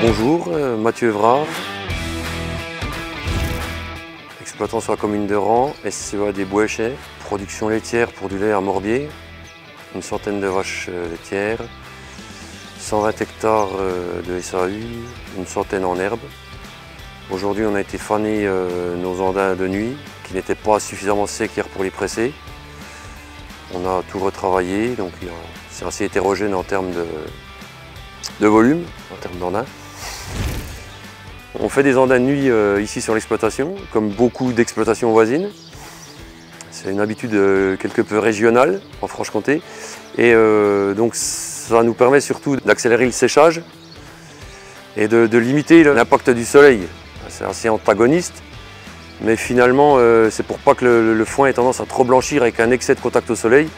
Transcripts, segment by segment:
Bonjour, Mathieu Evrard, exploitant sur la commune de Rans, SCA des Bouéchets, production laitière pour du lait à Morbier, une centaine de vaches laitières, 120 hectares de SAU, une centaine en herbe. Aujourd'hui, on a été faner nos andins de nuit qui n'étaient pas suffisamment secs hier pour les presser. On a tout retravaillé, donc c'est assez hétérogène en termes de volume, en termes d'andins. On fait des andins de nuit ici sur l'exploitation, comme beaucoup d'exploitations voisines. C'est une habitude quelque peu régionale en Franche-Comté. Et donc ça nous permet surtout d'accélérer le séchage et de limiter l'impact du soleil. C'est assez antagoniste, mais finalement c'est pour pas que le foin ait tendance à trop blanchir avec un excès de contact au soleil.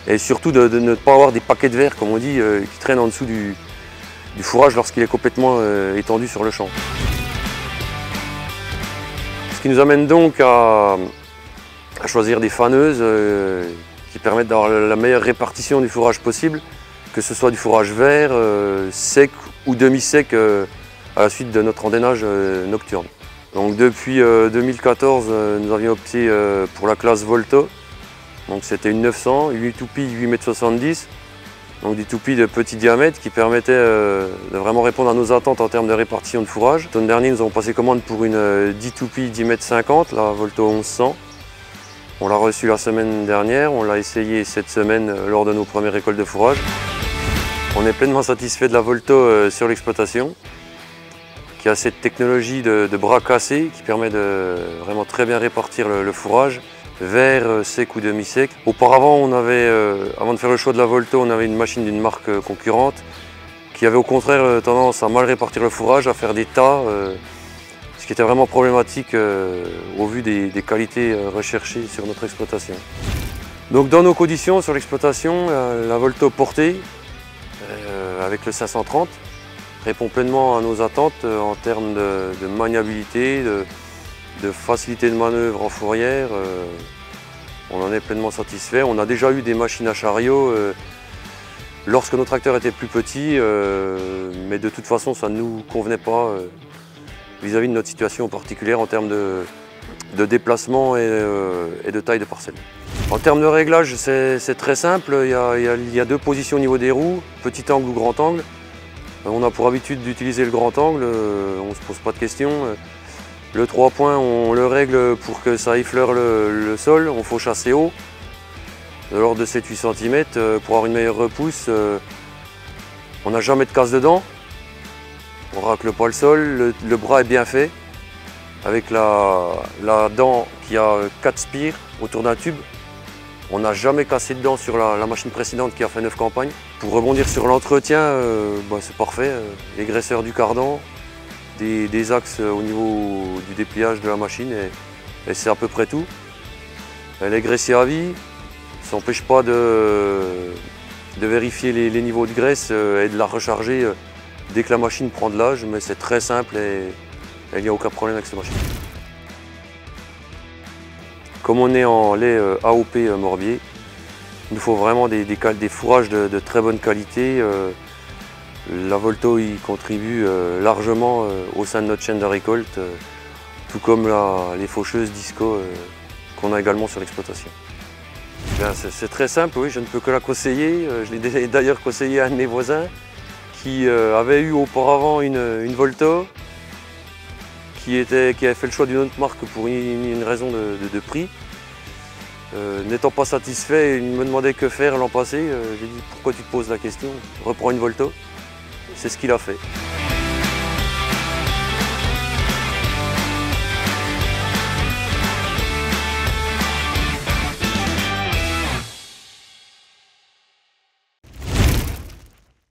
Et surtout de ne pas avoir des paquets de verre, comme on dit, qui traînent en dessous du fourrage lorsqu'il est complètement étendu sur le champ. Ce qui nous amène donc à choisir des faneuses qui permettent d'avoir la meilleure répartition du fourrage possible, que ce soit du fourrage vert, sec ou demi-sec à la suite de notre endainage nocturne. Donc depuis 2014, nous avions opté pour la classe Volto. Donc c'était une 900, 8 toupies 8,70 m. Donc des toupies de petit diamètre qui permettaient de vraiment répondre à nos attentes en termes de répartition de fourrage. L'automne dernier, nous avons passé commande pour une 10 toupies 10,50 m, la Volto 1100. On l'a reçue la semaine dernière, on l'a essayé cette semaine lors de nos premières récoltes de fourrage. On est pleinement satisfait de la Volto sur l'exploitation, qui a cette technologie de bras cassés qui permet de vraiment très bien répartir le fourrage, vert, sec ou demi-sec. Auparavant, avant de faire le choix de la Volto, on avait une machine d'une marque concurrente qui avait au contraire tendance à mal répartir le fourrage, à faire des tas, ce qui était vraiment problématique au vu des qualités recherchées sur notre exploitation. Donc dans nos conditions sur l'exploitation, la Volto portée avec le 530 répond pleinement à nos attentes en termes de maniabilité, de facilité de manœuvre en fourrière. On en est pleinement satisfait. On a déjà eu des machines à chariot lorsque nos tracteurs étaient plus petits, mais de toute façon ça ne nous convenait pas vis-à-vis de notre situation particulière en termes de déplacement et de taille de parcelle. En termes de réglage, c'est très simple. Il y a deux positions au niveau des roues, petit angle ou grand angle. On a pour habitude d'utiliser le grand angle, on ne se pose pas de questions. Le 3 points, on le règle pour que ça effleure le sol, on fauche assez haut, de l'ordre de 7-8 cm, pour avoir une meilleure repousse. On n'a jamais de casse dedans, on racle pas le sol, le bras est bien fait, avec la dent qui a 4 spires autour d'un tube. On n'a jamais cassé de dents sur la machine précédente qui a fait 9 campagnes. Pour rebondir sur l'entretien, c'est parfait. Les graisseurs du cardan, des axes au niveau du dépliage de la machine et c'est à peu près tout. Elle est graissée à vie, ça n'empêche pas de vérifier les niveaux de graisse et de la recharger dès que la machine prend de l'âge, mais c'est très simple et il n'y a aucun problème avec cette machine. Comme on est en lait AOP Morbier, il nous faut vraiment des fourrages de très bonne qualité. La Volto y contribue largement au sein de notre chaîne de récolte, tout comme les faucheuses Disco qu'on a également sur l'exploitation. C'est très simple, oui, je ne peux que la conseiller. Je l'ai d'ailleurs conseillé à un de mes voisins qui avait eu auparavant une Volto, qui avait fait le choix d'une autre marque pour une raison de prix. N'étant pas satisfait, il me demandait que faire l'an passé. J'ai dit pourquoi tu te poses la question, reprends une Volto. C'est ce qu'il a fait.